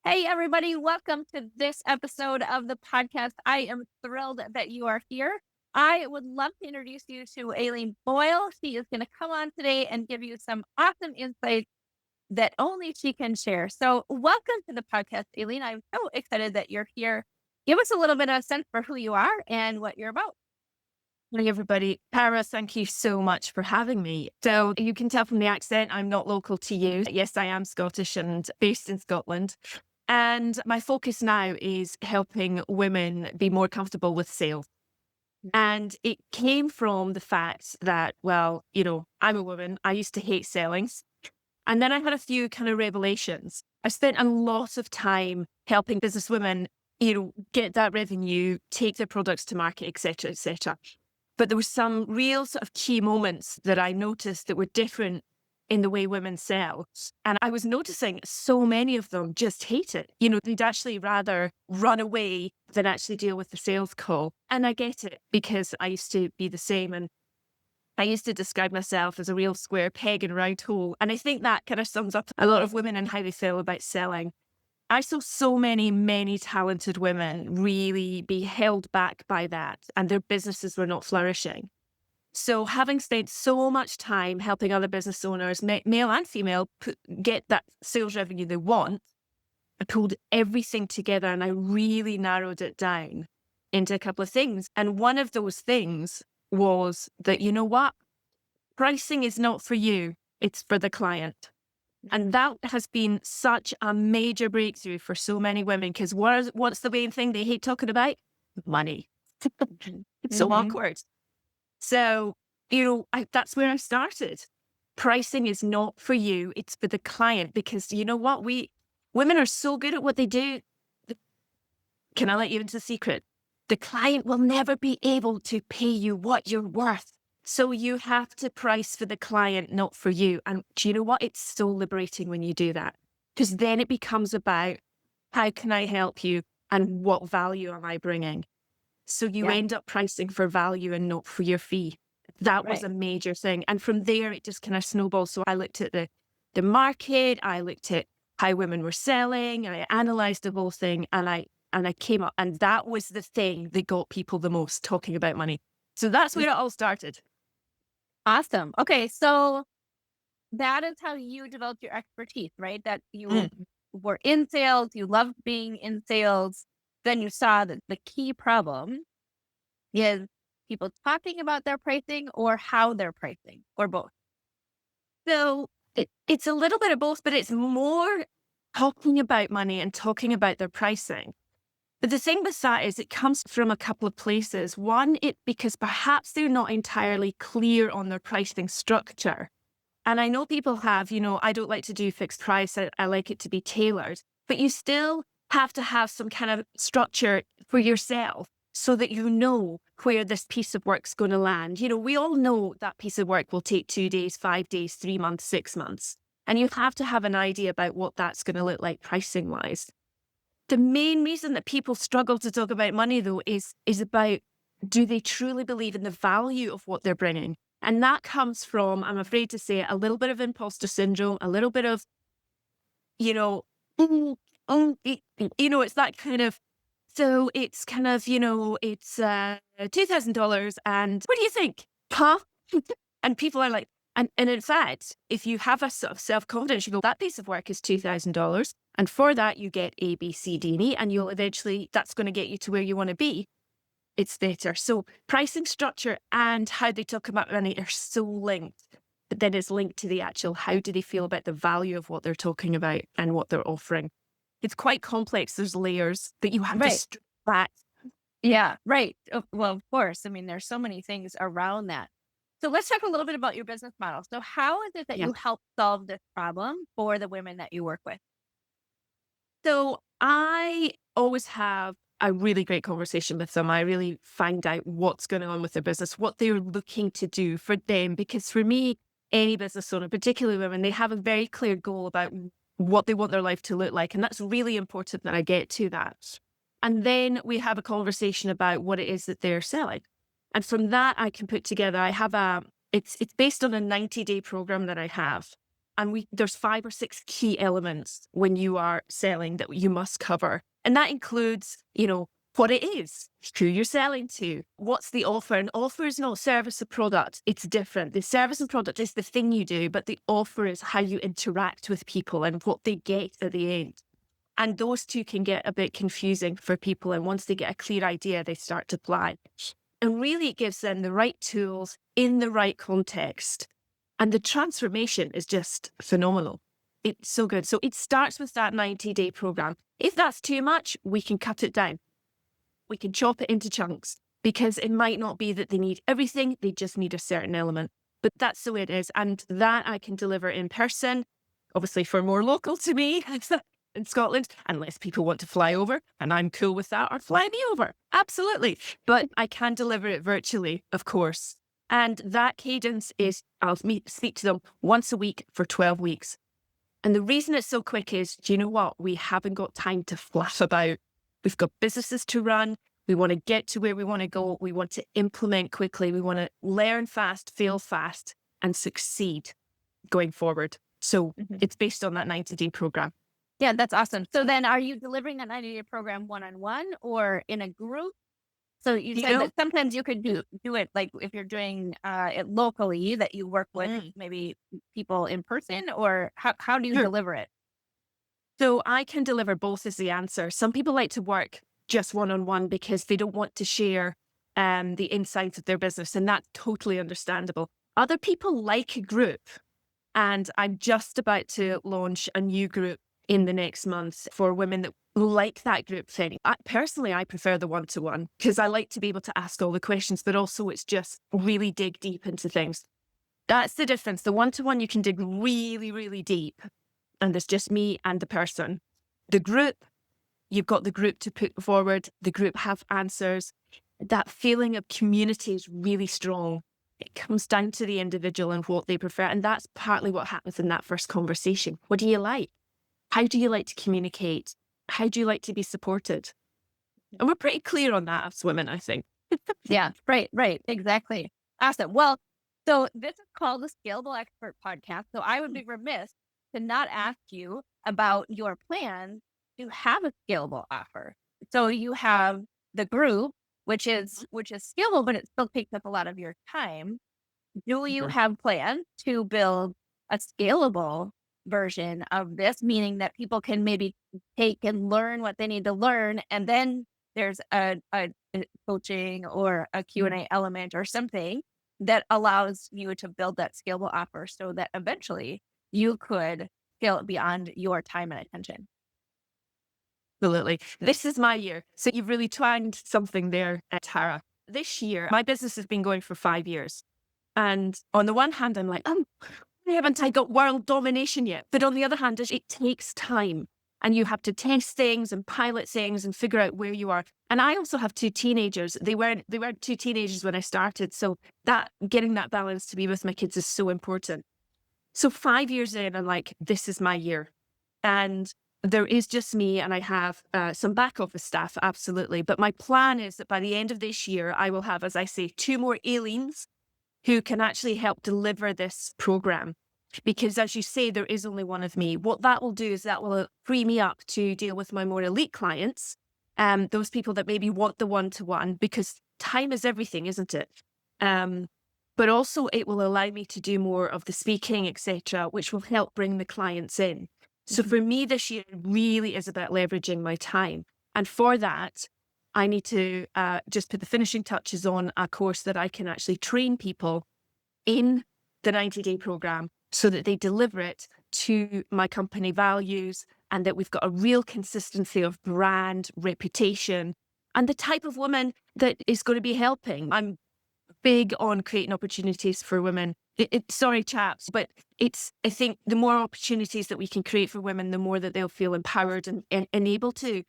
Hey, everybody, welcome to this episode of the podcast. I am thrilled that you are here. I would love to introduce you to Aileen Boyle. She is going to come on today and give you some awesome insights that only she can share. So, welcome to the podcast, Aileen. I'm so excited that you're here. Give us a little bit of a sense for who you are and what you're about. Morning, everybody. Tara, thank you so much for having me. So you can tell from the accent, I'm not local to you. Yes, I am Scottish and based in Scotland. And my focus now is helping women be more comfortable with sales. And it came from the fact that, I'm a woman. I used to hate selling. And then I had a few kind of revelations. I spent a lot of time helping business women, get that revenue, take their products to market, et cetera, et cetera. But there were some real sort of key moments that I noticed that were different in the way women sell. And I was noticing so many of them just hate it. They'd actually rather run away than actually deal with the sales call. And I get it because I used to be the same. And I used to describe myself as a real square peg in a round hole. And I think that kind of sums up a lot of women and how they feel about selling. I saw so many talented women really be held back by that, and their businesses were not flourishing. So having spent so much time helping other business owners, male and female, get that sales revenue they want, I pulled everything together and I really narrowed it down into a couple of things. And one of those things was that, you know what? Pricing is not for you, it's for the client. And that has been such a major breakthrough for so many women because what's the main thing they hate talking about? Money. It's so awkward. So, that's where I started. Pricing is not for you, it's for the client because you know what? Women are so good at what they do. Can I let you into the secret? The client will never be able to pay you what you're worth. So you have to price for the client, not for you. And do you know what? It's so liberating when you do that because then it becomes about how can I help you and what value am I bringing? So you end up pricing for value and not for your fee. That was a major thing. And from there, it just kind of snowballed. So I looked at the market, I looked at how women were selling, and I analyzed the whole thing and I came up, and that was the thing that got people the most talking about money. So that's where it all started. Awesome. Okay. So, that is how you developed your expertise, right? That you were in sales, you loved being in sales. Then you saw that the key problem is people talking about their pricing or how they're pricing or both. So it's a little bit of both, but it's more talking about money and talking about their pricing. But the thing with that is it comes from a couple of places. One, because perhaps they're not entirely clear on their pricing structure. And I know people have, I don't like to do fixed price. I like it to be tailored, but you still have to have some kind of structure for yourself so that you know where this piece of work's going to land. We all know that piece of work will take 2 days, 5 days, 3 months, 6 months. And you have to have an idea about what that's going to look like pricing wise. The main reason that people struggle to talk about money, though, is about, do they truly believe in the value of what they're bringing? And that comes from, I'm afraid to say, a little bit of imposter syndrome, a little bit of, it's that kind of, so it's kind of, it's $2,000 and what do you think? Huh? And people are like, and in fact, if you have a sort of self-confidence, you go, that piece of work is $2,000. And for that, you get A, B, C, D, and E, and you'll eventually, that's going to get you to where you want to be. It's better. So pricing structure and how they talk about money are so linked, but then it's linked to the actual, how do they feel about the value of what they're talking about and what they're offering? It's quite complex. There's layers that you have to strip back. Yeah, right. Well, of course. I mean, there's so many things around that. So let's talk a little bit about your business model. So how is it that Yeah. you help solve this problem for the women that you work with? So I always have a really great conversation with them. I really find out what's going on with their business, what they're looking to do for them. Because for me, any business owner, particularly women, they have a very clear goal about what they want their life to look like. And that's really important that I get to that. And then we have a conversation about what it is that they're selling. And from that, I can put together, it's based on a 90-day program that I have. And there's 5 or 6 key elements when you are selling that you must cover. And that includes, what it is, who you're selling to, what's the offer. An offer is not service or product. It's different. The service and product is the thing you do, but the offer is how you interact with people and what they get at the end. And those two can get a bit confusing for people. And once they get a clear idea, they start to plan. And really, it gives them the right tools in the right context. And the transformation is just phenomenal. It's so good. So it starts with that 90-day program. If that's too much, we can cut it down. We can chop it into chunks, because it might not be that they need everything. They just need a certain element. But that's the way it is. And that I can deliver in person, obviously for more local to me in Scotland, unless people want to fly over, and I'm cool with that, or fly me over. Absolutely. But I can deliver it virtually, of course. And that cadence is, I'll speak to them once a week for 12 weeks. And the reason it's so quick is, do you know what? We haven't got time to fluff about. We've got businesses to run. We want to get to where we want to go. We want to implement quickly. We want to learn fast, fail fast, and succeed going forward. So it's based on that 90-day program. Yeah, that's awesome. So then are you delivering that 90-day program one-on-one or in a group? So you said that sometimes you could do it like if you're doing it locally, that you work with maybe people in person, or how do you deliver it? So I can deliver both is the answer. Some people like to work just one-on-one because they don't want to share the insights of their business, and that's totally understandable. Other people like a group, and I'm just about to launch a new group in the next month for women that like that group thing. Personally, I prefer the one-to-one because I like to be able to ask all the questions, but also it's just really dig deep into things. That's the difference. The one-to-one, you can dig really, really deep, and there's just me and the person. The group, you've got the group to put forward. The group have answers. That feeling of community is really strong. It comes down to the individual and what they prefer. And that's partly what happens in that first conversation. What do you like? How do you like to communicate? How do you like to be supported? And we're pretty clear on that as women, I think. Yeah, right, exactly. Awesome. Well, so this is called the Scalable Expert Podcast. So I would be remiss to not ask you about your plan to have a scalable offer. So you have the group, which is scalable, but it still takes up a lot of your time. Do you have plans to build a scalable version of this, meaning that people can maybe take and learn what they need to learn, and then there's a coaching or a Q&A element or something that allows you to build that scalable offer so that eventually you could scale it beyond your time and attention? Absolutely. This is my year. So you've really twanged something there, Tara. This year, my business has been going for 5 years. And on the one hand, I'm like, why haven't I got world domination yet? But on the other hand, it takes time. And you have to test things and pilot things and figure out where you are. And I also have 2 teenagers. They weren't 2 teenagers when I started. So that getting that balance to be with my kids is so important. So 5 years in, I'm like, this is my year. And there is just me, and I have some back office staff, absolutely. But my plan is that by the end of this year, I will have, as I say, 2 more Aileens who can actually help deliver this program. Because as you say, there is only one of me. What that will do is that will free me up to deal with my more elite clients, those people that maybe want the one-to-one, because time is everything, isn't it? But also it will allow me to do more of the speaking, etc., which will help bring the clients in. So for me this year really is about leveraging my time. And for that, I need to just put the finishing touches on a course that I can actually train people in the 90-day program so that they deliver it to my company values, and that we've got a real consistency of brand, reputation, and the type of woman that is going to be helping. I'm big on creating opportunities for women. Sorry, chaps, but I think the more opportunities that we can create for women, the more that they'll feel empowered and able to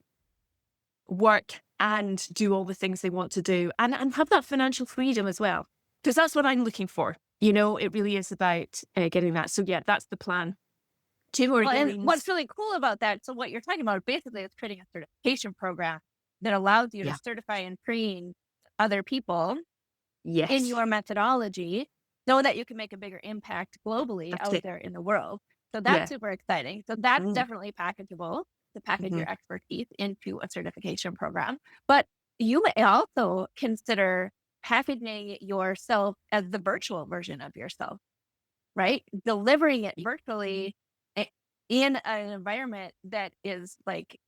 work and do all the things they want to do, and have that financial freedom as well. Because that's what I'm looking for. It really is about getting that. So yeah, that's the plan. 2 more and what's really cool about that, so what you're talking about basically is creating a certification program that allows you to certify and train other people in your methodology so that you can make a bigger impact globally out there in the world. So that's Yeah. super exciting. So that's Mm. definitely packageable to package Mhm. your expertise into a certification program. But you may also consider packaging yourself as the virtual version of yourself, right? Delivering it virtually in an environment that is like,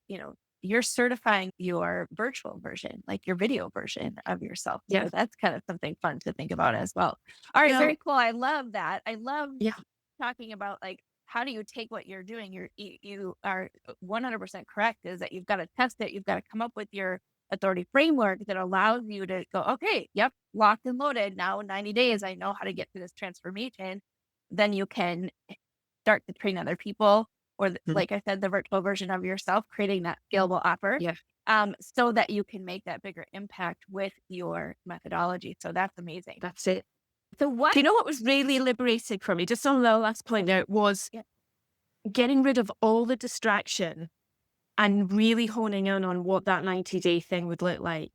you're certifying your virtual version, like your video version of yourself. Yeah. So that's kind of something fun to think about as well. All right, No. very cool. I love that. I love Yeah. talking about like how do you take what you're doing? You are 100% correct. Is that you've got to test it. You've got to come up with your authority framework that allows you to go, okay, yep, locked and loaded. Now in 90 days, I know how to get through this transformation. Then you can start to train other people, or Mhm. like I said, the virtual version of yourself, creating that scalable offer, Yeah. so that you can make that bigger impact with your methodology. So that's amazing. That's it. So what? Do you know what was really liberating for me? Just on the last point there was Yeah. getting rid of all the distraction and really honing in on what that 90-day thing would look like.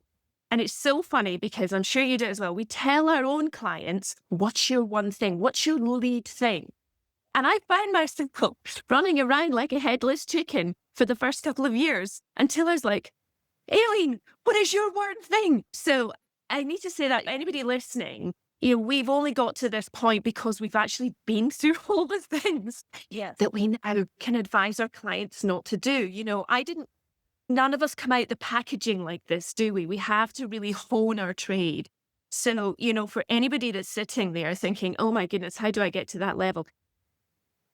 And it's so funny because I'm sure you do as well. We tell our own clients, what's your one thing? What's your lead thing? And I find myself running around like a headless chicken for the first couple of years until I was like, Aileen, what is your one thing? So I need to say that anybody listening, we've only got to this point because we've actually been through all the things Yes. that we now can advise our clients not to do. None of us come out the packaging like this, do we? We have to really hone our trade. So, for anybody that's sitting there thinking, oh my goodness, how do I get to that level?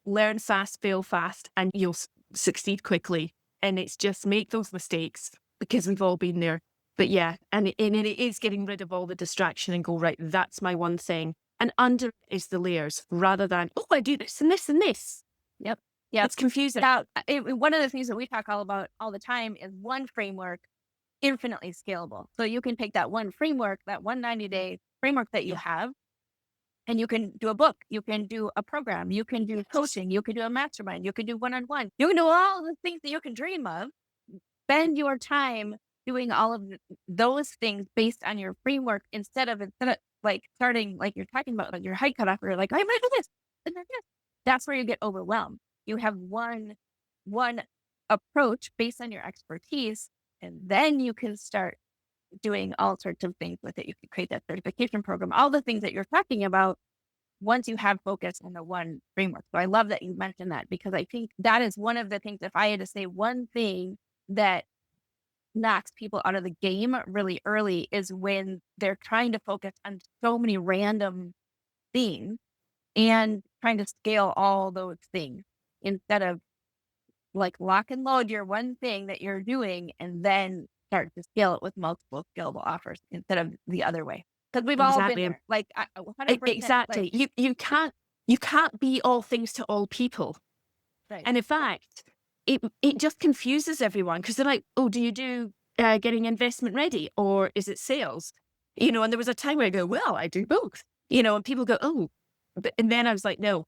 Learn fast, fail fast, and you'll succeed quickly. And it's just make those mistakes because we've all been there. But yeah, and it is getting rid of all the distraction and go, right, that's my one thing. And under is the layers rather than, oh, I do this and this and this. Yep. Yep. It's confusing. Now, one of the things that we talk all about all the time is one framework, infinitely scalable. So you can take that one framework, that 190-day framework that you Yeah. have, and you can do a book, you can do a program, you can do coaching, you can do a mastermind, you can do one-on-one, you can do all the things that you can dream of. Spend your time doing all of those things based on your framework instead of like starting like you're talking about like your height cutoff, or you're like, I'm gonna do this and then this. That's where you get overwhelmed. You have one approach based on your expertise, and then you can start doing all sorts of things with it. You can create that certification program, all the things that you're talking about once you have focus on the one framework. So I love that you mentioned that, because I think that is one of the things, if I had to say one thing that knocks people out of the game really early, is when they're trying to focus on so many random things and trying to scale all those things instead of like lock and load your one thing that you're doing and then start to scale it with multiple scalable offers instead of the other way. Because we've all been Exactly. there. Like 100%. Like, Exactly. You can't be all things to all people. right. And in fact, it just confuses everyone because they're like, oh, do you do getting investment ready or is it sales? And there was a time where I go, well, I do both. And people go, oh, and then I was like, no,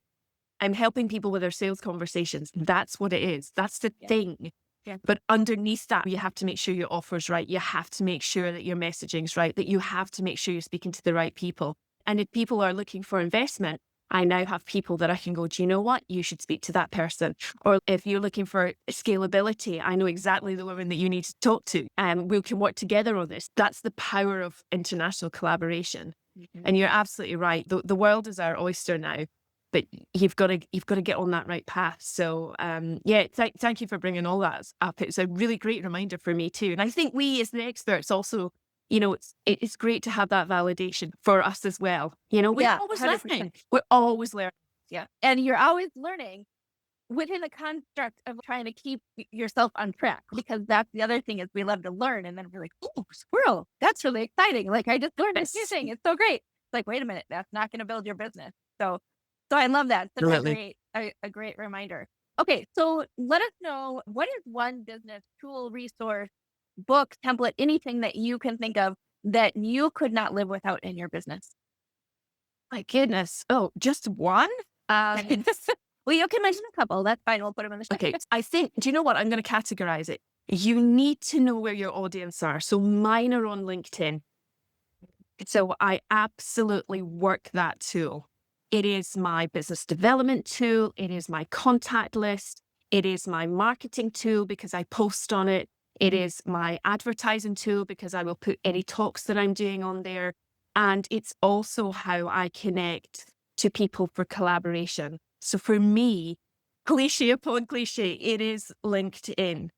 I'm helping people with their sales conversations. That's what it is. That's the Yeah. thing. Yeah. But underneath that, you have to make sure your offer's right. You have to make sure that your messaging's right, that you have to make sure you're speaking to the right people. And if people are looking for investment, I now have people that I can go, do you know what? You should speak to that person. Or if you're looking for scalability, I know exactly the woman that you need to talk to. And we can work together on this. That's the power of international collaboration. Mhm. And you're absolutely right. The world is our oyster now, but you've got to get on that right path. So yeah, thank you for bringing all that up. It's a really great reminder for me too. And I think we as the experts also, it's great to have that validation for us as well. We're Yeah, always 100%. learning. We're always learning. Yeah. And you're always learning within the construct of trying to keep yourself on track, because that's the other thing, is we love to learn and then we're like, oh, squirrel, that's really exciting. Like, I just learned this new thing. It's so great. It's like, wait a minute, that's not going to build your business. So I love that. Such Absolutely. a great reminder. Okay. So let us know, what is one business tool, resource, book, template, anything that you can think of that you could not live without in your business? My goodness. Oh, just one? Well, you can mention a couple. That's fine. We'll put them in the show. Okay. I think, do you know what? I'm going to categorize it. You need to know where your audience are. So mine are on LinkedIn. So I absolutely work that tool. It is my business development tool. It is my contact list. It is my marketing tool because I post on it. It is my advertising tool because I will put any talks that I'm doing on there. And it's also how I connect to people for collaboration. So for me, cliche upon cliche, it is LinkedIn.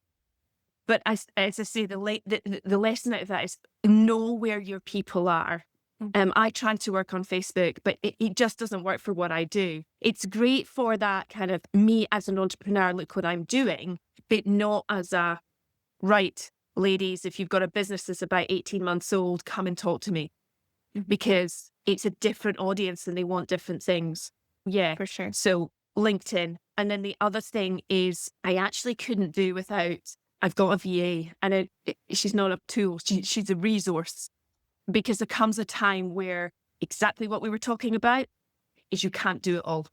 But as I say, the lesson out of that is know where your people are. I try to work on Facebook, but it just doesn't work for what I do. It's great for that kind of me as an entrepreneur, look what I'm doing, but not as a, right, ladies, if you've got a business that's about 18 months old, come and talk to me. Because it's a different audience and they want different things. Yeah, For sure. so LinkedIn. And then the other thing is I actually couldn't do without, I've got a VA and she's not a tool, she's a resource. Because there comes a time where exactly what we were talking about is you can't do it all.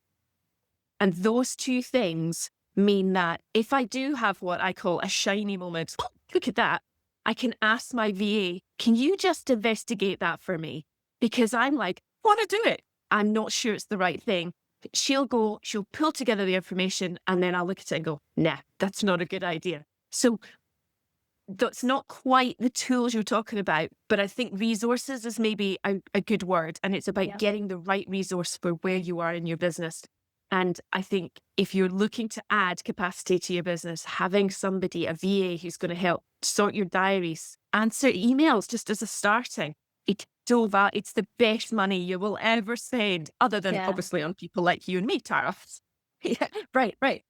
And those two things mean that if I do have what I call a shiny moment, oh, look at that, I can ask my VA, can you just investigate that for me? Because I'm like, I want to do it. I'm not sure it's the right thing. But she'll pull together the information and then I'll look at it and go, nah, that's not a good idea. So that's not quite the tools you're talking about, but I think resources is maybe a good word. And it's about getting the right resource for where you are in your business. And I think if you're looking to add capacity to your business, having somebody, a VA who's going to help sort your diaries, answer emails just as a starting, it's the best money you will ever spend, other than obviously on people like you and me, Tara. Yeah, right. Right.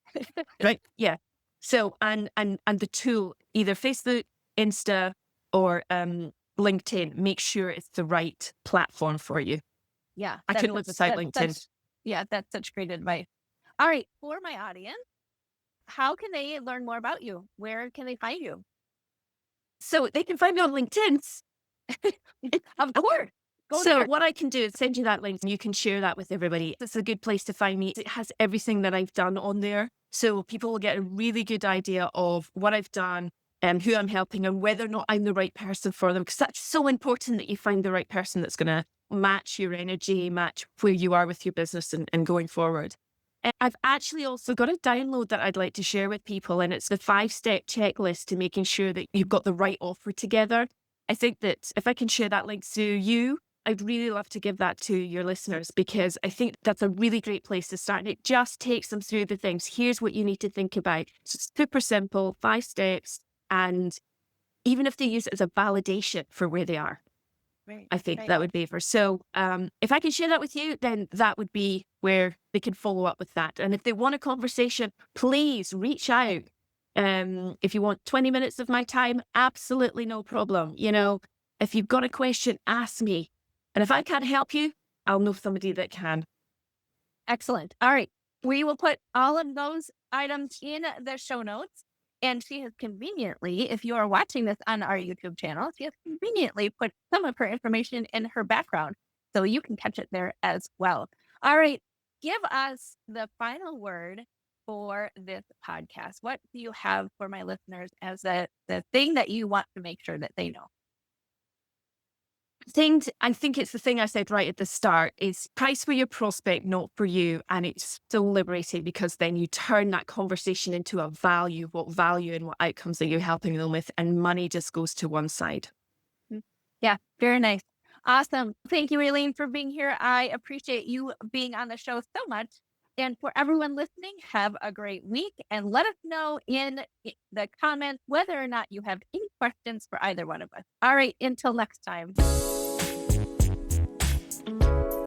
Yeah. So, and the tool, either Facebook, Insta, or LinkedIn, make sure it's the right platform for you. Yeah. I couldn't live without LinkedIn. That's such great advice. All right. For my audience, how can they learn more about you? Where can they find you? So they can find me on LinkedIn. Of course. So what I can do is send you that link and you can share that with everybody. It's a good place to find me. It has everything that I've done on there. So people will get a really good idea of what I've done and who I'm helping and whether or not I'm the right person for them. Because that's so important that you find the right person that's going to match your energy, match where you are with your business and going forward. And I've actually also got a download that I'd like to share with people. And it's the 5-step checklist to making sure that you've got the right offer together. I think that if I can share that link to you, I'd really love to give that to your listeners because I think that's a really great place to start. And it just takes them through the things. Here's what you need to think about. So it's super simple, 5 steps. And even if they use it as a validation for where they are, I think that would be for. So if I can share that with you, then that would be where they can follow up with that. And if they want a conversation, please reach out. If you want 20 minutes of my time, absolutely no problem. You know, if you've got a question, ask me. And if I can't help you, I'll know somebody that can. Excellent. All right. We will put all of those items in the show notes. And she has conveniently, if you are watching this on our YouTube channel, she has conveniently put some of her information in her background. So you can catch it there as well. All right. Give us the final word for this podcast. What do you have for my listeners as the thing that you want to make sure that they know? I think it's the thing I said right at the start is price for your prospect, not for you. And it's so liberating because then you turn that conversation into a value, what value and what outcomes that you're helping them with. And money just goes to one side. Yeah, very nice. Awesome. Thank you, Aileen, for being here. I appreciate you being on the show so much. And for everyone listening, have a great week and let us know in the comments whether or not you have any questions for either one of us. All right, until next time.